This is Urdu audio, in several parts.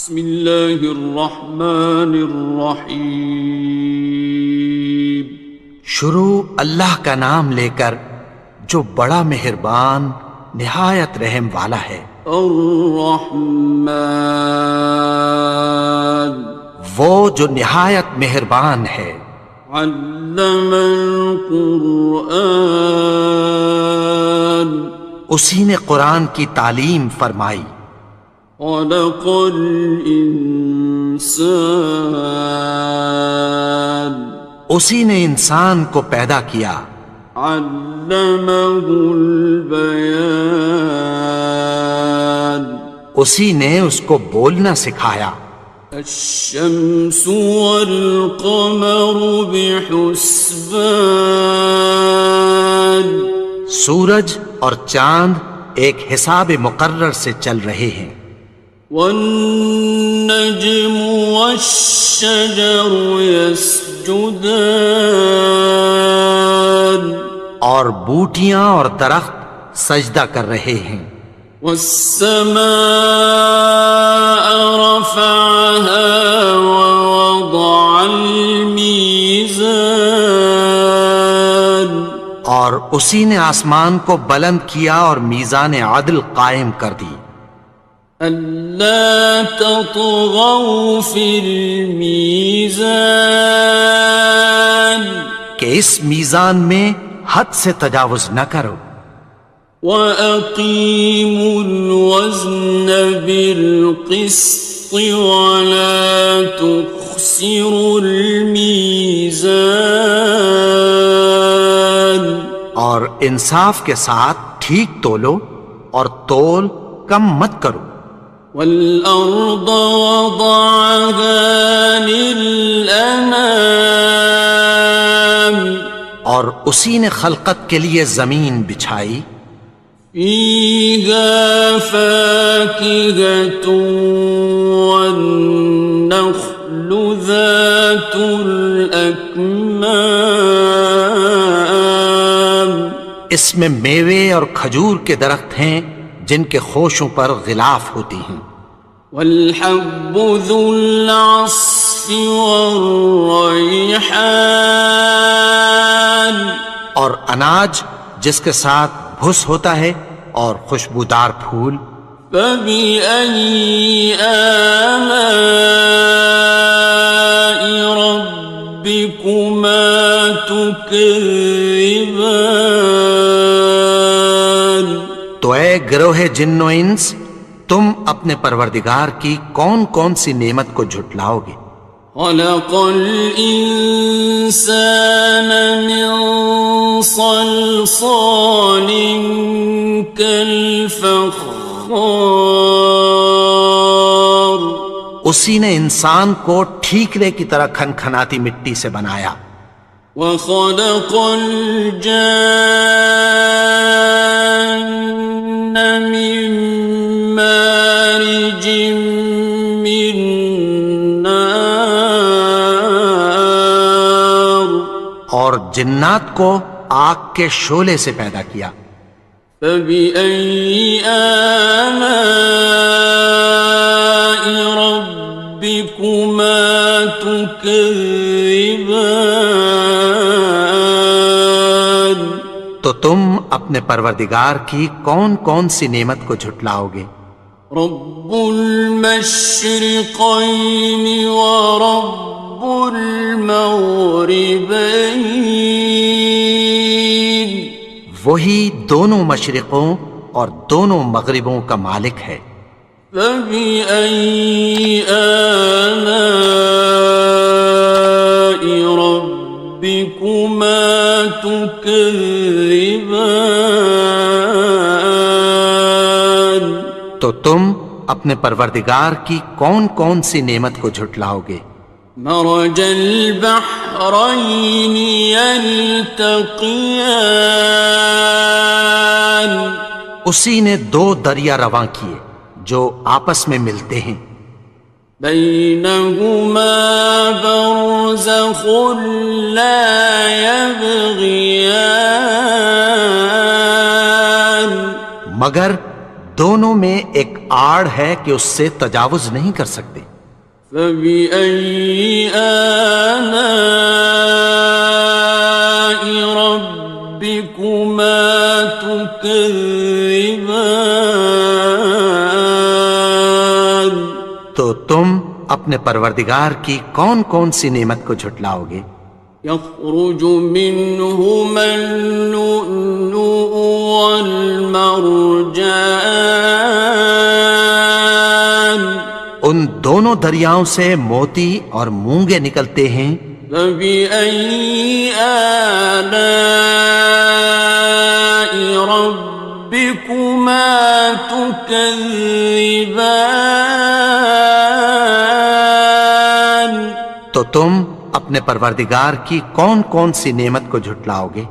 بسم اللہ الرحمن الرحیم۔ شروع اللہ کا نام لے کر جو بڑا مہربان نہایت رحم والا ہے۔ الرحمن، وہ جو نہایت مہربان ہے۔ علم القرآن، اسی نے قرآن کی تعلیم فرمائی۔ خلق الانسان، اسی نے انسان کو پیدا کیا۔ علمہ البیان، اسی نے اس کو بولنا سکھایا۔ الشمس والقمر بحسبان، سورج اور چاند ایک حساب مقرر سے چل رہے ہیں۔ والنجم والشجر يسجدان، اور بوٹیاں اور درخت سجدہ کر رہے ہیں۔ والسماء رفعها ووضع الميزان، اور اسی نے آسمان کو بلند کیا اور میزان عدل قائم کر دی۔ ألا تطغوا في الميزان، کہ اس میزان میں حد سے تجاوز نہ کرو۔ وَأَقِيمُوا الْوَزْنَ بِالْقِسْطِ وَلَا تُخْسِرُوا الْمِيزَانَ، اور انصاف کے ساتھ ٹھیک تولو اور تول کم مت کرو۔ وَالْأَرْضَ وَضَعَهَا لِلْأَنَامِ، اور اسی نے خلقت کے لیے زمین بچھائی۔ فِيهَا فَاكِهَةٌ وَالنَّخْلُ ذَاتُ الْأَكْمَامِ، اس میں میوے اور کھجور کے درخت ہیں جن کے خوشوں پر غلاف ہوتی ہیں۔ وَالْحَبُّ ذُو الْعَصْفِ وَالرَّيْحَانِ، اور اناج جس کے ساتھ بھس ہوتا ہے اور خوشبودار پھول۔ فَبِأَيِّ آلَاءِ رَبِّكُمَا تُكَذِّبَانِ، تو اے گروہ جن و انس، تم اپنے پروردگار کی کون کون سی نعمت کو جھٹلاؤ گے؟ خَلَقَ الْإِنسَانَ مِنْ صَلْصَالٍ كَالْفَخَّارِ، اسی نے انسان کو ٹھیکرے کی طرح کھنکھناتی مٹی سے بنایا۔ وَخَلَقَ الْجَانَّ مِن مَّارِجٍ مِّن نَّارٍ، اور جنات کو آگ کے شعلے سے پیدا کیا۔ فَبِأَيِّ آلَاءِ رَبِّكُمَا تُكَذِّبَانِ، تو تم اپنے پروردگار کی کون کون سی نعمت کو جھٹلاؤ گے؟ رب المشرقین ورب المغربین، وہی دونوں مشرقوں اور دونوں مغربوں کا مالک ہے۔ فَبِأَيِّ آلَاءِ رَبِّكُمَا تُكَذِّبَانِ، تو تم اپنے پروردگار کی کون کون سی نعمت کو جھٹلاؤ گے؟ مرج البحرین یلتقیان، اسی نے دو دریا رواں کیے جو آپس میں ملتے ہیں۔ بینہما برزخ لا یبغیان، مگر دونوں میں ایک آڑ ہے کہ اس سے تجاوز نہیں کر سکتے۔ فبأي آلاء ربكما تكذبان؟ تو تم اپنے پروردگار کی کون کون سی نعمت کو جھٹلاؤ گے؟ يخرج منهما اللؤلؤ والمرجان ان دونوں دریاؤں سے موتی اور مونگے نکلتے ہیں۔ فبأي آلاء ربكما تكذبان؟ تو تم اپنے پروردگار کی کون کون سی نعمت کو جھٹلاؤ گے؟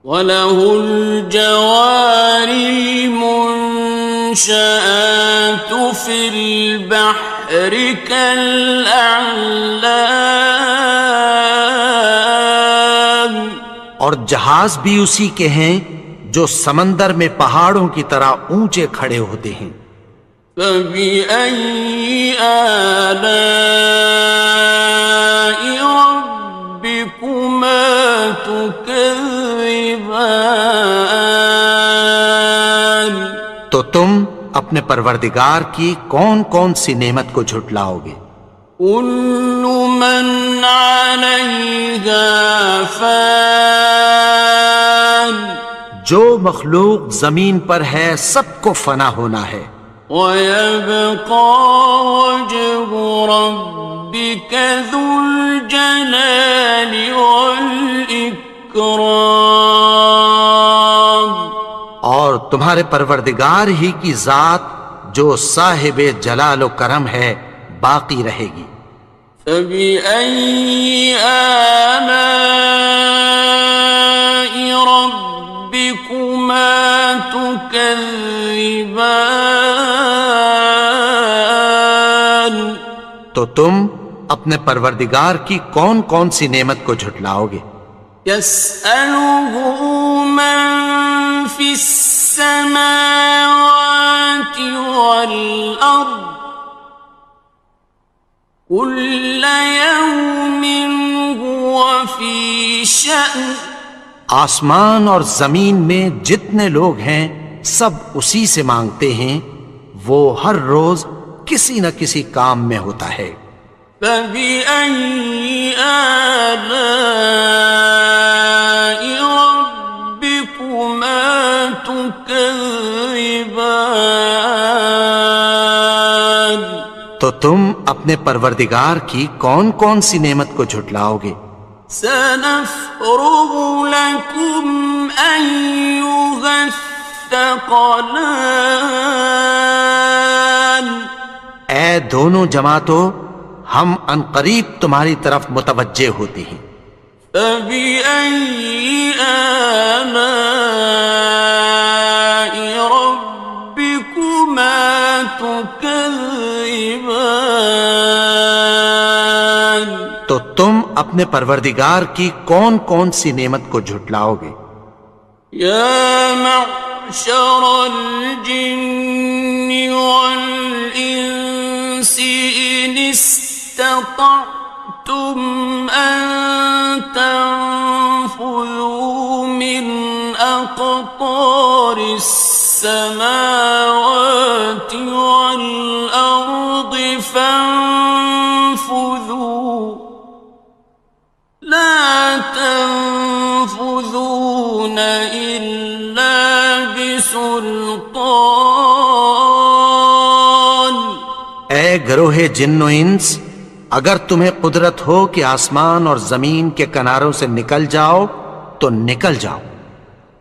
وَلَهُ الْجَوَارِ الْمُنشَآتُ فِي الْبَحْرِ كَالْأَعْلَامِ، اور جہاز بھی اسی کے ہیں جو سمندر میں پہاڑوں کی طرح اونچے کھڑے ہوتے ہیں۔ فَبِأَيِّ آلَاءِ رَبِّكُمَا تُكَذِّبَانِ؟ تو تم اپنے پروردگار کی کون کون سی نعمت کو جھٹلاؤ گے؟ كُلُّ مَنْ عَلَيْهَا فَانٍ، جو مخلوق زمین پر ہے سب کو فنا ہونا ہے۔ وَيَبْقَى وَجْهُ رَبِّكَ ذُو الْجَلَالِ وَالْإِكْرَامِ، اور تمہارے پروردگار ہی کی ذات جو صاحب جلال و کرم ہے باقی رہے گی۔ فَبِأَيِّ آلَاءِ رَبِّكُمَا تُكَذِّبَانِ؟ تو تم اپنے پروردگار کی کون کون سی نعمت کو جھٹلاؤ گے؟ يَسْأَلُهُ مَن فِي السَّمَاوَاتِ وَالْأَرْضِ كُلَّ يَوْمٍ هُوَ فِي شَأْنٍ، آسمان اور زمین میں جتنے لوگ ہیں سب اسی سے مانگتے ہیں، وہ ہر روز کسی نہ کسی کام میں ہوتا ہے۔ فَبِأَيِّ آلَاءِ رَبِّكُمَا تُكَذِّبَانِ؟ تو تم اپنے پروردگار کی کون کون سی نعمت کو جھٹلاؤ گے؟ سَنَفْرُغُ لَكُمْ أَيُّهَ الثَّقَلَانِ، اے دونوں جماعتوں، ہم عنقریب تمہاری طرف متوجہ ہوتے ہیں۔ فَبِأَيِّ آلَاءِ رَبِّكُمَا تُكَذِّبَانِ؟ تو تم اپنے پروردگار کی کون کون سی نعمت کو جھٹلاؤ گے؟ يَا مَعْشَرَ الْجِنِّ وَالْإِنسِ إِنِ اسْتَطَعْتُمْ أَن تَنفُذُوا مِنْ أَقْطَارِ السَّمَاوَاتِ وَالْأَرْضِ فَانفُذُوا لَا تَنفُذُونَ إِلَّا بِسُلْطَانٍ۔ اے گروہ جن و انس، اگر تمہیں قدرت ہو کہ آسمان اور زمین کے کناروں سے نکل جاؤ تو نکل جاؤ،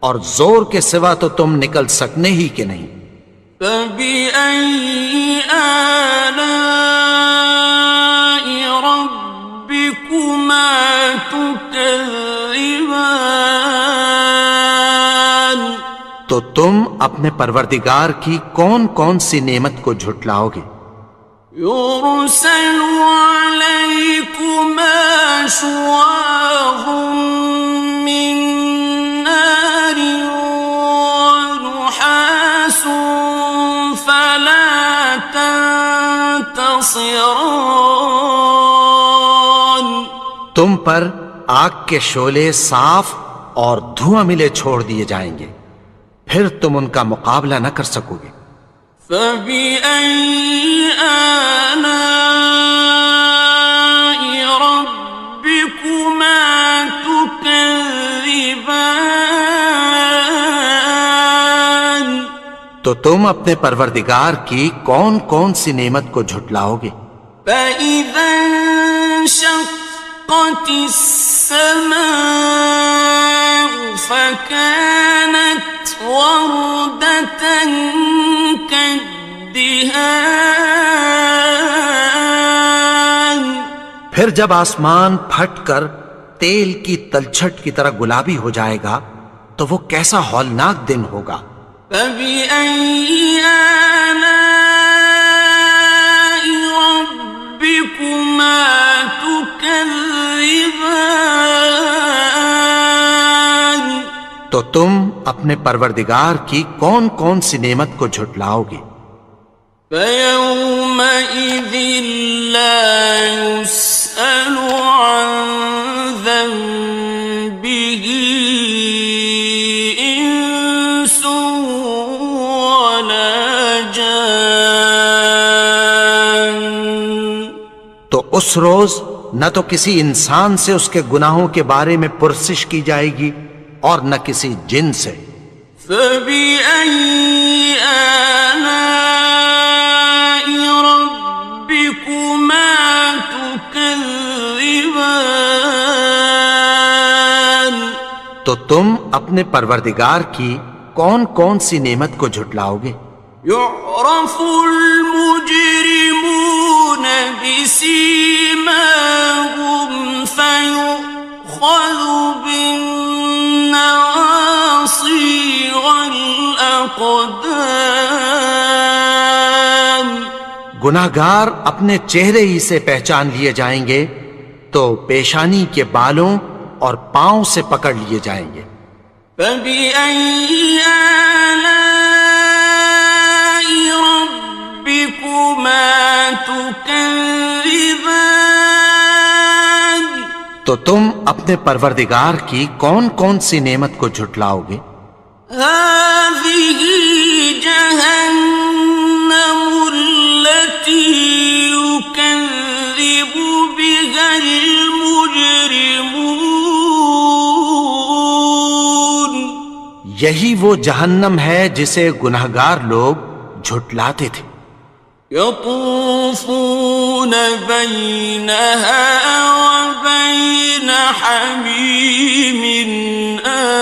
اور زور کے سوا تو تم نکل سکنے ہی کہ نہیں۔ فَبِأَيِّ آلَاءِ رَبِّكُمَا تُكَذِّبَانِ؟ تو تم اپنے پروردگار کی کون کون سی نعمت کو جھٹلاؤ گے؟ يُرْسَلُ عَلَيْكُمَا شُوَاظٌ مِّن نَّارٍ وَنُحَاسٌ تنتصران تم پر آگ کے شعلے صاف اور دھواں ملے چھوڑ دیے جائیں گے، پھر تم ان کا مقابلہ نہ کر سکو گے۔ فبأي آلاء ربكما تكذبان تو تم اپنے پروردگار کی کون کون سی نعمت کو جھٹلاؤ گے؟ فإذا انشقت السماء فكانت وردة كالدهان پھر جب آسمان پھٹ کر تیل کی تلچھٹ کی طرح گلابی ہو جائے گا تو وہ کیسا ہولناک دن ہوگا۔ فبأي آلاء ربكما تكذبان تو تم اپنے پروردگار کی کون کون سی نعمت کو جھٹلاؤ گے؟ فيومئذ لا يسأل عن ذنبه إنس ولا جان تو اس روز نہ تو کسی انسان سے اس کے گناہوں کے بارے میں پرسش کی جائے گی اور نہ کسی جن سے۔ فبأي آلاء ربكما تكذبان تو تم اپنے پروردگار کی کون کون سی نعمت کو جھٹلاؤ گے؟ يعرف المجرمون بسيماهم فيؤخذ بالنواصي والأقدام گناہگار اپنے چہرے ہی سے پہچان لیے جائیں گے تو پیشانی کے بالوں اور پاؤں سے پکڑ لیے جائیں گے۔ فبأي آلاء ربكما تكذبان تو تم اپنے پروردگار کی کون کون سی نعمت کو جھٹلاؤ گے؟ هذه جهنم التي يكذب بها المجرمون یہی وہ جہنم ہے جسے گناہگار لوگ جھٹلاتے تھے۔ يطوفون بينها وبين حميم آن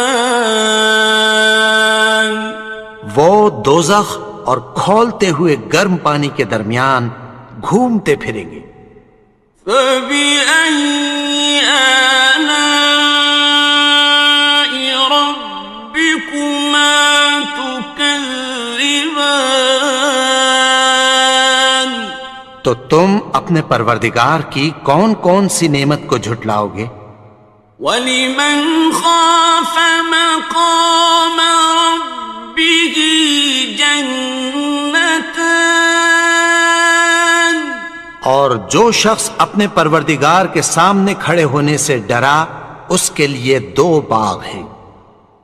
وہ دوزخ اور کھولتے ہوئے گرم پانی کے درمیان گھومتے پھریں گے۔ فبأي آلاء ربكما تكذبان تو تم اپنے پروردگار کی کون کون سی نعمت کو جھٹلاؤ گے؟ وَلِمَنْ خَافَ مَقَامَ رَبِّهِ جَنَّتَانِ اور جو شخص اپنے پروردگار کے سامنے کھڑے ہونے سے ڈرا اس کے لیے دو باغ ہیں۔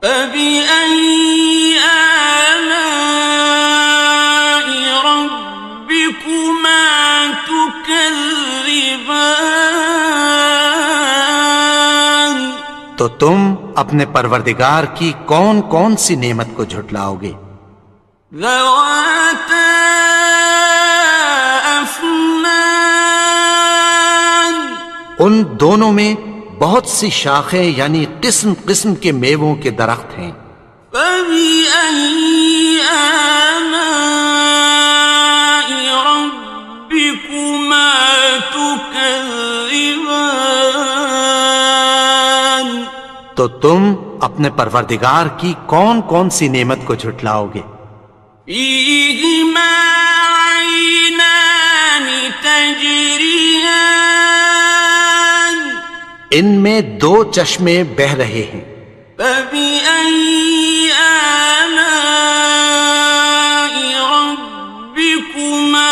فَبِأَيِّ آلَاءِ رَبِّكُمَا تُكَذِّبَانِ تو تم اپنے پروردگار کی کون کون سی نعمت کو جھٹلاؤ گے؟ ذَوَاتَا أَفْنَانٍ ان دونوں میں بہت سی شاخیں یعنی قسم قسم کے میووں کے درخت ہیں۔ فَبِأَيِّ آلَاءِ رَبِّكُمَا تُكَذِّبَانِ تو تم اپنے پروردگار کی کون کون سی نعمت کو جھٹلاؤ گے؟ فِيهِمَا عَيْنَانِ تَجْرِيَانِ ان میں دو چشمے بہہ رہے ہیں۔ فَبِأَيِّ آلَاءِ رَبِّكُمَا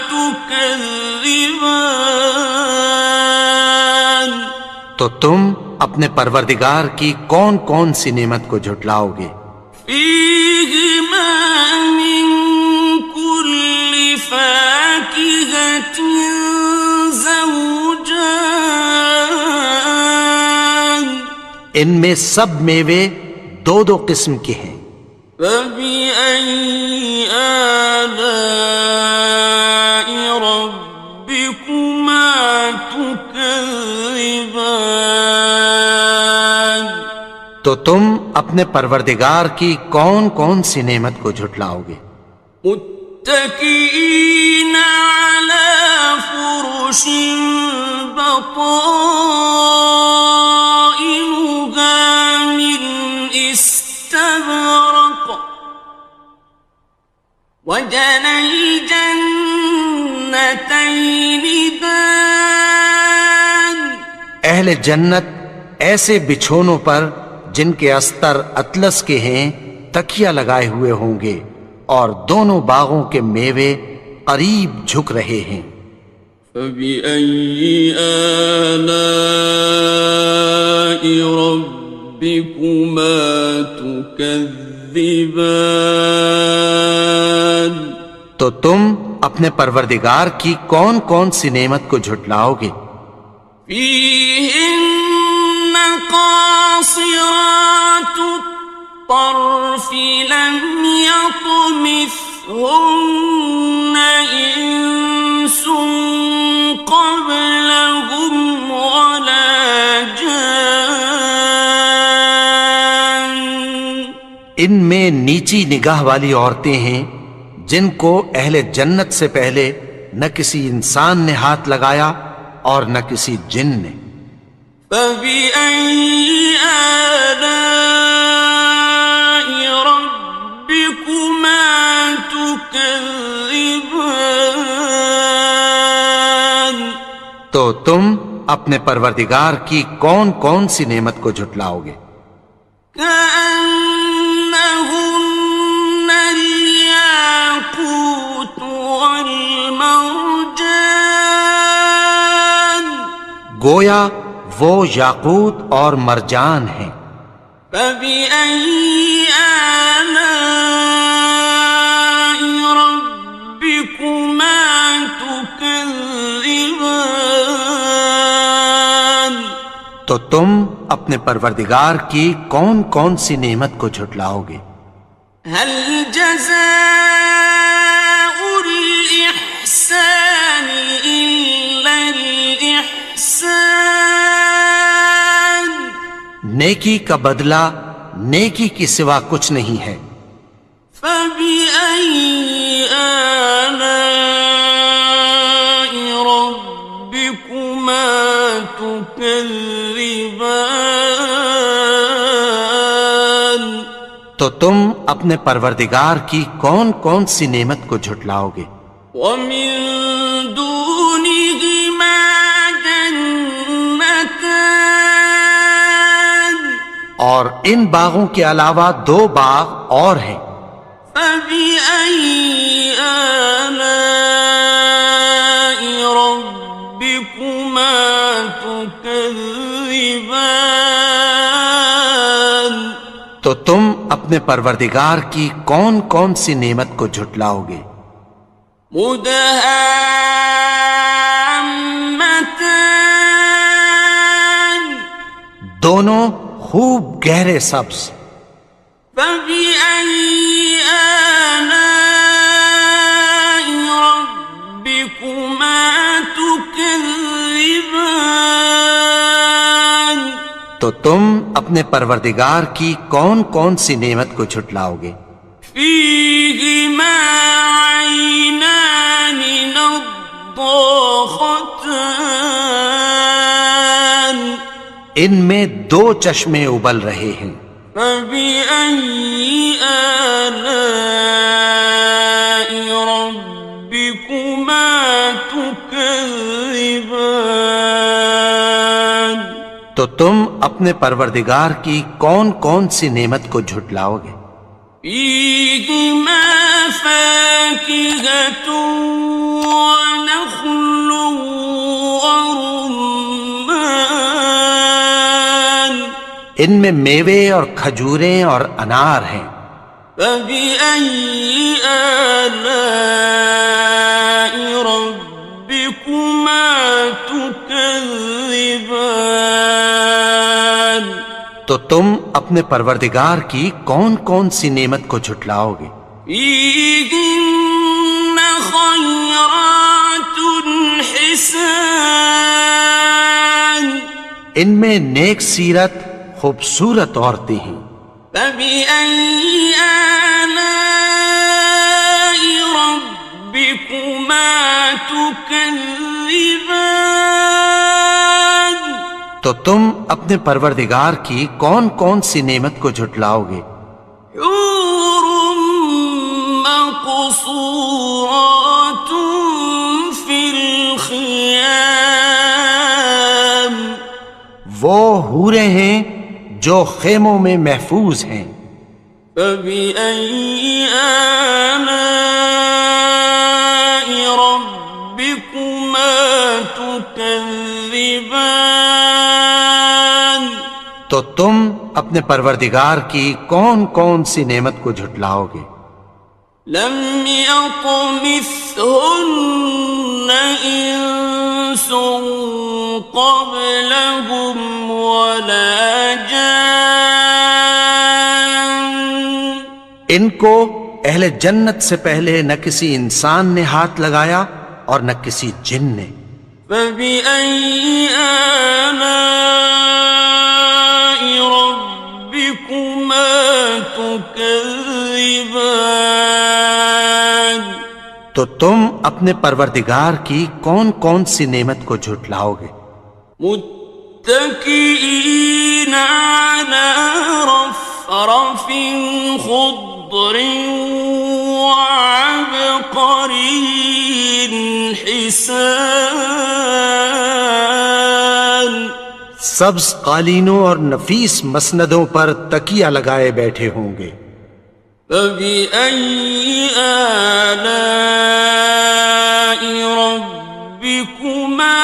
تُكَذِّبَانِ تكذبان تو تم اپنے پروردگار کی کون کون سی نعمت کو جھٹلاؤ گے؟ فيهما من كل فاكهة زوجان ان میں سب میوے دو دو قسم کے ہیں۔ فبأي آلاء ربكما تكذبان تو تم اپنے پروردگار کی کون کون سی نعمت کو جھٹلاؤ گے؟ متكئين على فرش بطائنها من استبرق وجنى الجنتين دان اہل جنت ایسے بچھونوں پر جن کے استر اطلس کے ہیں تکیہ لگائے ہوئے ہوں گے، اور دونوں باغوں کے میوے قریب جھک رہے ہیں۔ فبأي آلاء ربكما تكذبان تو تم اپنے پروردگار کی کون کون سی نعمت کو جھٹلاؤ گے؟ فيهن قاصرات الطرف لم يطمثهن إنس قبلهم ولا جان ان میں نیچی نگاہ والی عورتیں ہیں جن کو اہل جنت سے پہلے نہ کسی انسان نے ہاتھ لگایا اور نہ کسی جن نے۔ فبأي آلاء ربكما تكذبان تو تم اپنے پروردگار کی کون کون سی نعمت کو جھٹلاؤ گے؟ كأنهن الياقوت والمرجان گویا وہ یاقوت اور مرجان ہیں۔ فبأي آلاء ربكما تكذبان تو تم اپنے پروردگار کی کون کون سی نعمت کو جھٹلاؤ گے؟ هل جزاء الإحسان إلا الإحسان نیکی کا بدلہ نیکی کی سوا کچھ نہیں ہے۔ فبأي آلاء ربكما تكذبان تو تم اپنے پروردگار کی کون کون سی نعمت کو جھٹلاؤ گے؟ ومن دونهما جنتان اور ان باغوں کے علاوہ دو باغ اور ہیں۔ فبأي آلاء ربكما تكذبان تو تم اپنے پروردگار کی کون کون سی نعمت کو جھٹلاؤ گے؟ مدهامتان دونوں خوب گہرے سبز۔ فبأي آلاء ربكما تكذبان تو تم اپنے پروردگار کی کون کون سی نعمت کو جھٹلاؤ گے؟ فيهما عينان نضاختان ان میں دو چشمے ابل رہے ہیں۔ فبأي آلاء ربكما تكذبان تو تم اپنے پروردگار کی کون کون سی نعمت کو جھٹلاؤ گے؟ فيهما فاكهة ونخل ورمان ان میں میوے اور کھجوریں اور انار ہیں. فبأي آلاء ربكما تكذبان تو تم اپنے پروردگار کی کون کون سی نعمت کو جھٹلاؤ گے؟ فيهن خيرات حسان ان میں نیک سیرت خوبصورت عورتیں ہیں. فبأي آلاء ربكما تكذبان تو تم اپنے پروردگار کی کون کون سی نعمت کو جھٹلاؤ گے؟ حور مقصورات في الخيام وہ حوریں ہیں جو خیموں میں محفوظ ہیں. فبأي آلاء ربكما تكذبان تو تم اپنے پروردگار کی کون کون سی نعمت کو جھٹلاؤ گے؟ لم يطمثهن إنس قبلهم ولا جان ان کو اہل جنت سے پہلے نہ کسی انسان نے ہاتھ لگایا اور نہ کسی جن نے. فبأي آلاء ربكما تكذبان تو تم اپنے پروردگار کی کون کون سی نعمت کو جھٹلاؤ گے؟ متكئين على رفرف خضر وعبقري حسان سبز قالینوں اور نفیس مسندوں پر تکیہ لگائے بیٹھے ہوں گے. فبأي آلاء ربكما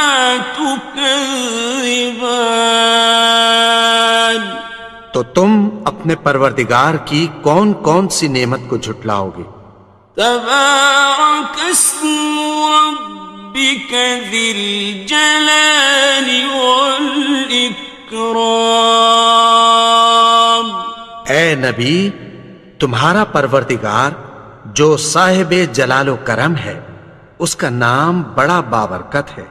تكذبان تو تم اپنے پروردگار کی کون کون سی نعمت کو جھٹلاؤ گے؟ تبارك اسم ربك ذي الجلال والإكرام اے نبی، تمہارا پروردگار جو صاحب جلال و کرم ہے، اس کا نام بڑا بابرکت ہے.